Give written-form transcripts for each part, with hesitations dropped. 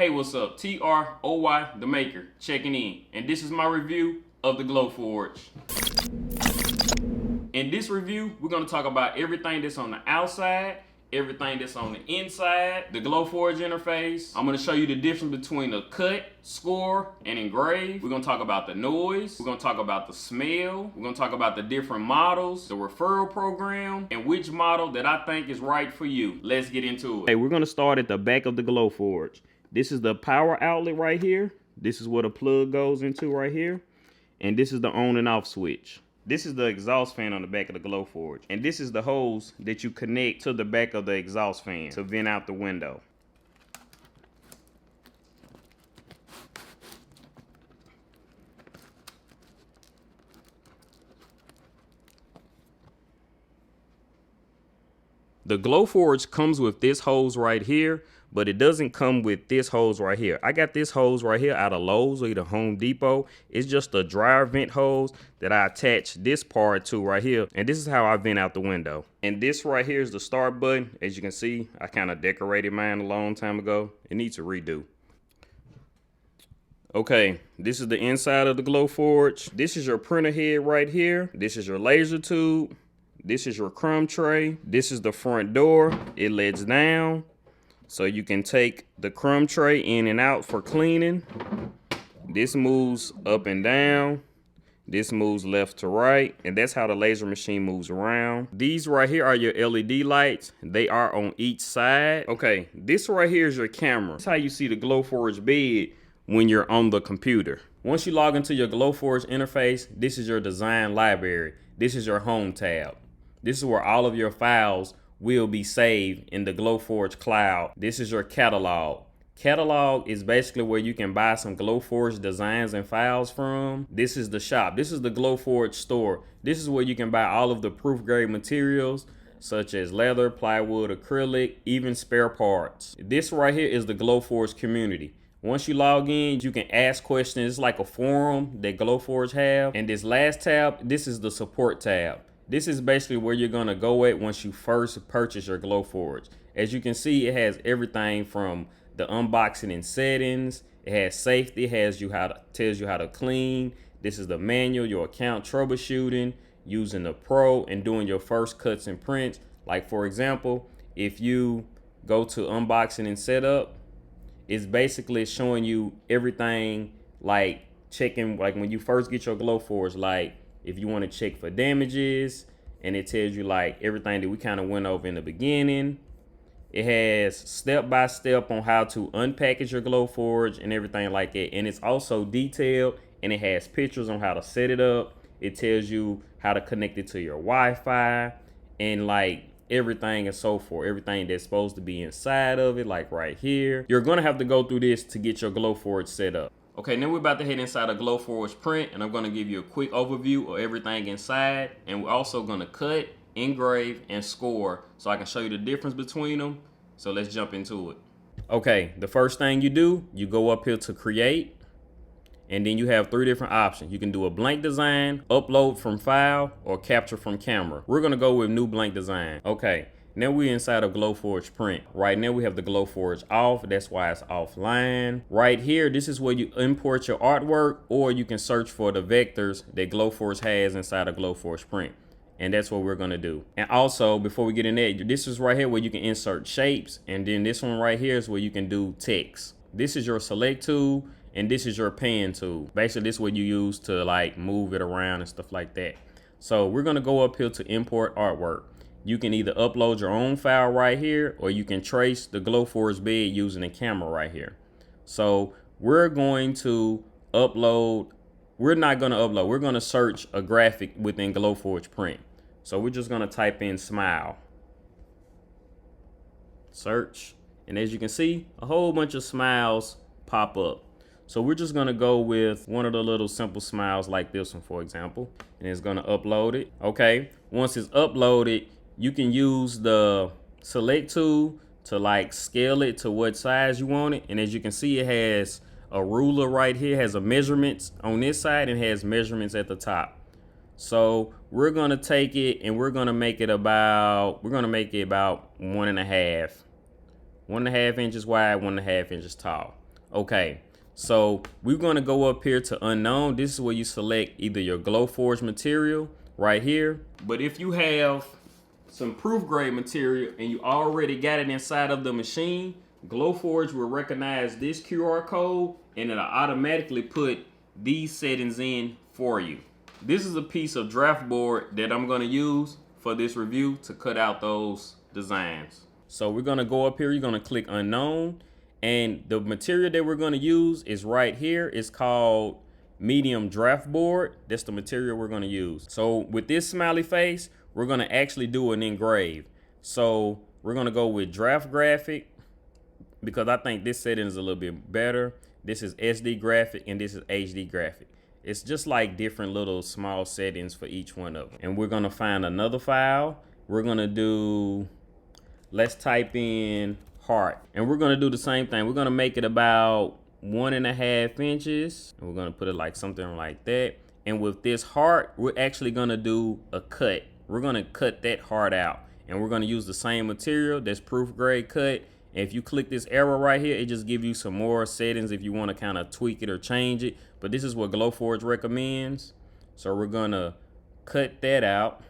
Hey, what's up? TROY, the maker, checking in. And this is my review of the Glowforge. In this review, we're going to talk about everything that's on the outside, everything that's on the inside, the Glowforge interface. I'm going to show you the difference between a cut, score, and engrave. We're going to talk about the noise. We're going to talk about the smell. We're going to talk about the different models, the referral program, and which model that I think is right for you. Let's get into it. Hey, we're going to start at the back of the Glowforge. This is the power outlet right here. This is where the plug goes into right here. And this is the on and off switch. This is the exhaust fan on the back of the Glowforge. And this is the hose that you connect to the back of the exhaust fan to vent out the window. The Glowforge comes with this hose right here, but it doesn't come with this hose right here. I got this hose right here out of Lowe's or either Home Depot. It's just a dryer vent hose that I attach this part to right here. And this is how I vent out the window. And this right here is the start button. As you can see, I kind of decorated mine a long time ago. It needs a redo. Okay, this is the inside of the Glowforge. This is your printer head right here. This is your laser tube. This is your crumb tray. This is the front door. It lets down. So you can take the crumb tray in and out for cleaning. This moves up and down. This moves left to right. And that's how the laser machine moves around. These right here are your LED lights. They are on each side. Okay, this right here is your camera. That's how you see the Glowforge bed when you're on the computer. Once you log into your Glowforge interface, this is your design library. This is your home tab. This is where all of your files will be saved in the Glowforge cloud. This is your catalog. Catalog is basically where you can buy some Glowforge designs and files from. This is the shop. This is the Glowforge store. This is where you can buy all of the proof grade materials such as leather, plywood, acrylic, even spare parts. This right here is the Glowforge community. Once you log in, you can ask questions. It's like a forum that Glowforge have. And this last tab, this is the support tab. This is basically where you're gonna go at once you first purchase your Glowforge. As you can see, it has everything from the unboxing and settings. It has safety. It has tells you how to clean. This is the manual, your account troubleshooting, using the pro and doing your first cuts and prints. Like for example, if you go to unboxing and setup, it's basically showing you everything, like checking, like when you first get your Glowforge, like if you want to check for damages, and it tells you like everything that we kind of went over in the beginning. It has step-by-step on how to unpackage your Glowforge and everything like that. And it's also detailed, and it has pictures on how to set it up. It tells you how to connect it to your Wi-Fi and like everything and so forth. Everything that's supposed to be inside of it, like right here. You're gonna have to go through this to get your Glowforge set up. Okay, now we're about to head inside a Glowforge print, and I'm gonna give you a quick overview of everything inside, and we're also gonna cut, engrave, and score so I can show you the difference between them. So let's jump into it. Okay, the first thing you do, you go up here to create, and then you have 3 different options. You can do a blank design, upload from file, or capture from camera. We're gonna go with new blank design. Okay. Now we're inside of Glowforge print. Right now we have the Glowforge off. That's why it's offline. Right here, this is where you import your artwork, or you can search for the vectors that Glowforge has inside of Glowforge print. And that's what we're gonna do. And also, before we get in there, this is right here where you can insert shapes. And then this one right here is where you can do text. This is your select tool, and this is your pan tool. Basically, this is what you use to like move it around and stuff like that. So we're gonna go up here to import artwork. You can either upload your own file right here, or you can trace the Glowforge bed using the camera right here. So we're going to upload, we're not gonna upload, we're gonna search a graphic within Glowforge print. So we're just gonna type in smile. Search, and as you can see, a whole bunch of smiles pop up. So we're just gonna go with one of the little simple smiles like this one, for example, and it's gonna upload it. Okay, once it's uploaded, you can use the select tool to like scale it to what size you want it. And as you can see, it has a ruler right here, has a measurements on this side and has measurements at the top. So we're gonna take it and we're gonna make it about 1.5 inches wide, 1.5 inches tall. Okay, so we're gonna go up here to unknown. This is where you select either your Glowforge material right here. But if you have some proof grade material and you already got it inside of the machine, Glowforge will recognize this QR code and it'll automatically put these settings in for you. This is a piece of draft board that I'm gonna use for this review to cut out those designs. So we're gonna go up here, you're gonna click unknown, and the material that we're gonna use is right here. It's called medium draft board. That's the material we're gonna use. So with this smiley face, we're gonna actually do an engrave. So we're gonna go with draft graphic because I think this setting is a little bit better. This is SD graphic and this is HD graphic. It's just like different little small settings for each one of them. And we're gonna find another file. We're gonna do, let's type in heart. And we're gonna do the same thing. We're gonna make it about 1.5 inches. And we're gonna put it like something like that. And with this heart, we're actually gonna do a cut. We're gonna cut that heart out. And we're gonna use the same material that's proof grade cut. And if you click this arrow right here, it just gives you some more settings if you want to kind of tweak it or change it. But this is what Glowforge recommends. So we're gonna cut that out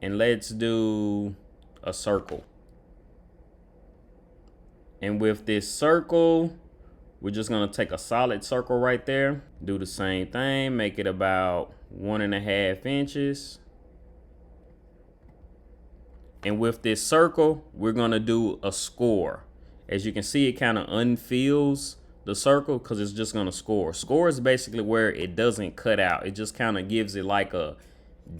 and let's do a circle. And with this circle, we're just gonna take a solid circle right there, do the same thing, make it about 1.5 inches. And with this circle, we're gonna do a score. As you can see, it kind of unfills the circle because it's just gonna score. Score is basically where it doesn't cut out. It just kind of gives it like a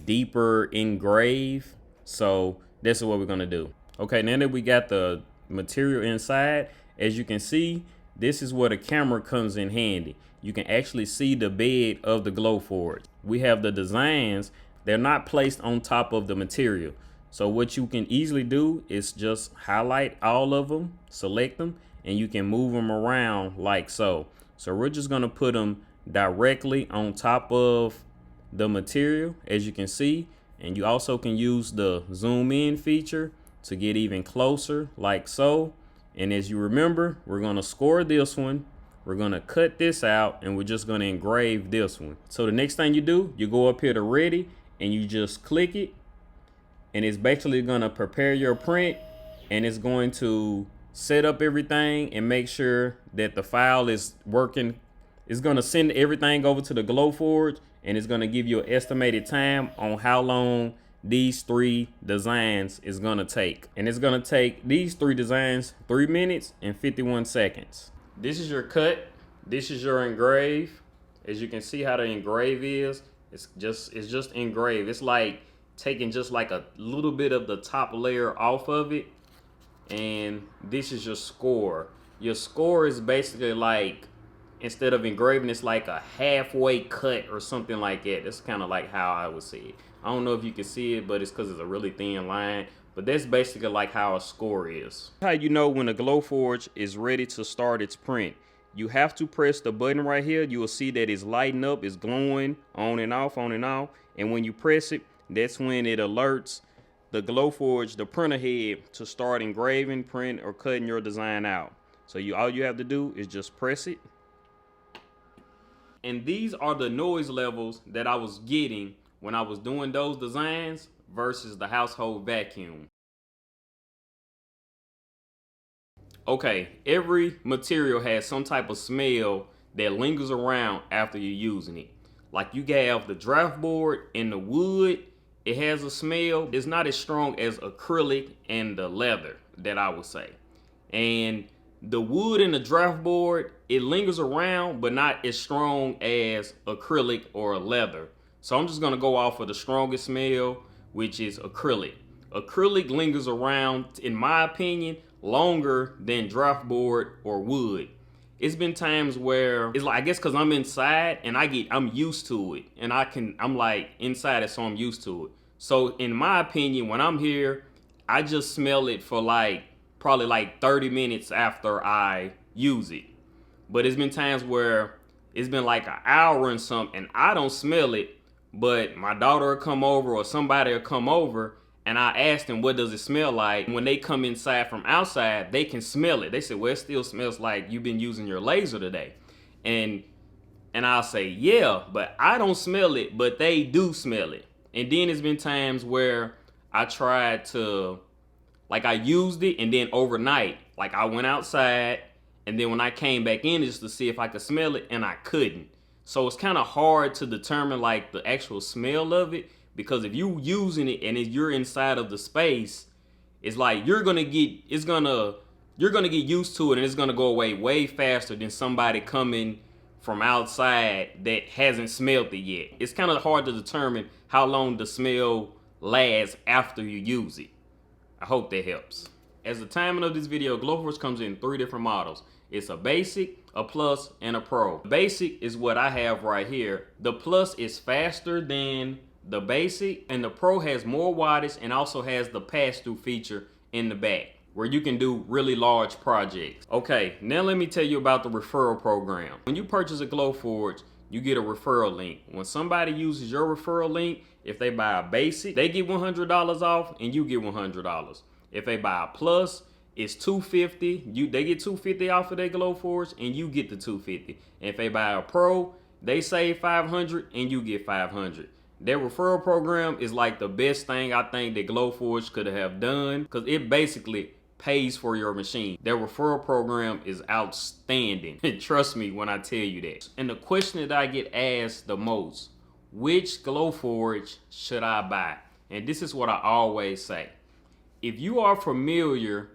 deeper engrave. So this is what we're gonna do. Okay, now that we got the material inside, as you can see, this is where the camera comes in handy. You can actually see the bed of the Glowforge. We have the designs. They're not placed on top of the material. So what you can easily do is just highlight all of them, select them, and you can move them around like so. So we're just gonna put them directly on top of the material, as you can see. And you also can use the zoom in feature to get even closer like so. And as you remember, we're gonna score this one, we're gonna cut this out, and we're just gonna engrave this one. So the next thing you do, you go up here to ready and you just click it. And it's basically gonna prepare your print and it's going to set up everything and make sure that the file is working. It's gonna send everything over to the Glowforge and it's gonna give you an estimated time on how long these 3 designs is gonna take. And it's gonna take these 3 designs 3 minutes and 51 seconds. This is your cut, this is your engrave. As you can see how the engrave is, it's just engraved. It's like taking just like a little bit of the top layer off of it, and this is your score. Your score is basically like, instead of engraving, it's like a halfway cut or something like that. That's kind of like how I would see it. I don't know if you can see it, but it's because it's a really thin line. But that's basically like how a score is. How you know when a Glowforge is ready to start its print. You have to press the button right here. You will see that it's lighting up, it's glowing on and off, on and off. And when you press it, that's when it alerts the Glowforge, the printer head, to start engraving, print, or cutting your design out. So all you have to do is just press it. And these are the noise levels that I was getting when I was doing those designs versus the household vacuum. Okay, every material has some type of smell that lingers around after you're using it. Like you have the draft board and the wood, it has a smell. It's not as strong as acrylic and the leather, that I would say. And the wood and the draft board, it lingers around, but not as strong as acrylic or leather. So I'm just gonna go off of the strongest smell, which is acrylic. Acrylic lingers around, in my opinion, longer than draft board or wood. It's been times where it's like, I guess because I'm inside and I'm used to it, and I'm like inside it, so I'm used to it. So in my opinion, when I'm here, I just smell it for probably like 30 minutes after I use it. But it's been times where it's been like an hour and something and I don't smell it, but my daughter will come over or somebody will come over And I asked them, what does it smell like? When they come inside from outside, they can smell it. They said, well, it still smells like you've been using your laser today. And I'll say, yeah, but I don't smell it, but they do smell it. And then there's been times where I tried to, like, I used it, and then overnight, like, I went outside, and then when I came back in just to see if I could smell it, and I couldn't. So it's kind of hard to determine, like, the actual smell of it, because if you using it and if you're inside of the space, it's like you're gonna get used to it, and it's gonna go away way faster than somebody coming from outside that hasn't smelled it yet. It's kind of hard to determine how long the smell lasts after you use it. I hope that helps. As the timing of this video, Glowforge comes in 3 different models. It's a basic, a plus, and a pro. Basic is what I have right here. The plus is faster than the basic, and the pro has more wattage and also has the pass-through feature in the back where you can do really large projects. Okay, now let me tell you about the referral program. When you purchase a Glowforge, you get a referral link. When somebody uses your referral link, if they buy a basic, they get $100 off and you get $100. If they buy a plus, it's $250. They get $250 off of their Glowforge and you get the $250. And if they buy a pro, they save $500 and you get $500. Their referral program is like the best thing I think that Glowforge could have done, because it basically pays for your machine. Their referral program is outstanding. Trust me when I tell you that. And the question that I get asked the most, which Glowforge should I buy? And this is what I always say. If you are familiar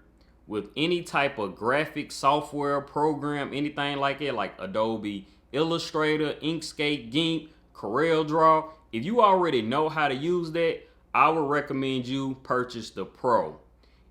with any type of graphic software program, anything like it, like Adobe Illustrator, Inkscape, GIMP, CorelDRAW, if you already know how to use that, I would recommend you purchase the Pro.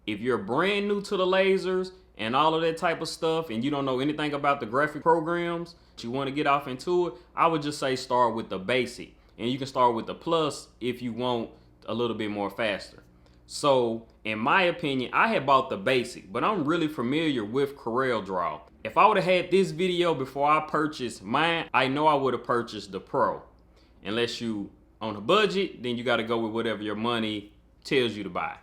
If you're brand new to the lasers and all of that type of stuff, and you don't know anything about the graphic programs, you want to get off into it, I would just say start with the basic. And you can start with the plus if you want a little bit more faster. So, in my opinion, I had bought the basic, but I'm really familiar with CorelDRAW. If I would have had this video before I purchased mine, I know I would have purchased the Pro. Unless you on a budget, then you got to go with whatever your money tells you to buy.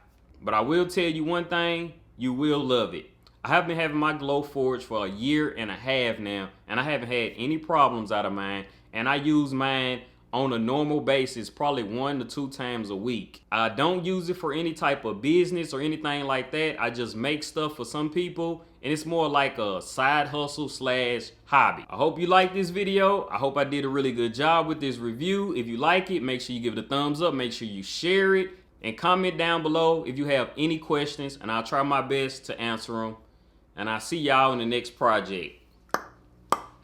But I will tell you one thing, you will love it. I have been having my Glowforge for 1.5 years now, and I haven't had any problems out of mine. And I use mine on a normal basis, probably 1 to 2 times a week. I don't use it for any type of business or anything like that. I just make stuff for some people, and it's more like a side hustle / hobby. I hope you like this video. I hope I did a really good job with this review. If you like it, make sure you give it a thumbs up. Make sure you share it and comment down below if you have any questions, and I'll try my best to answer them. And I'll see y'all in the next project.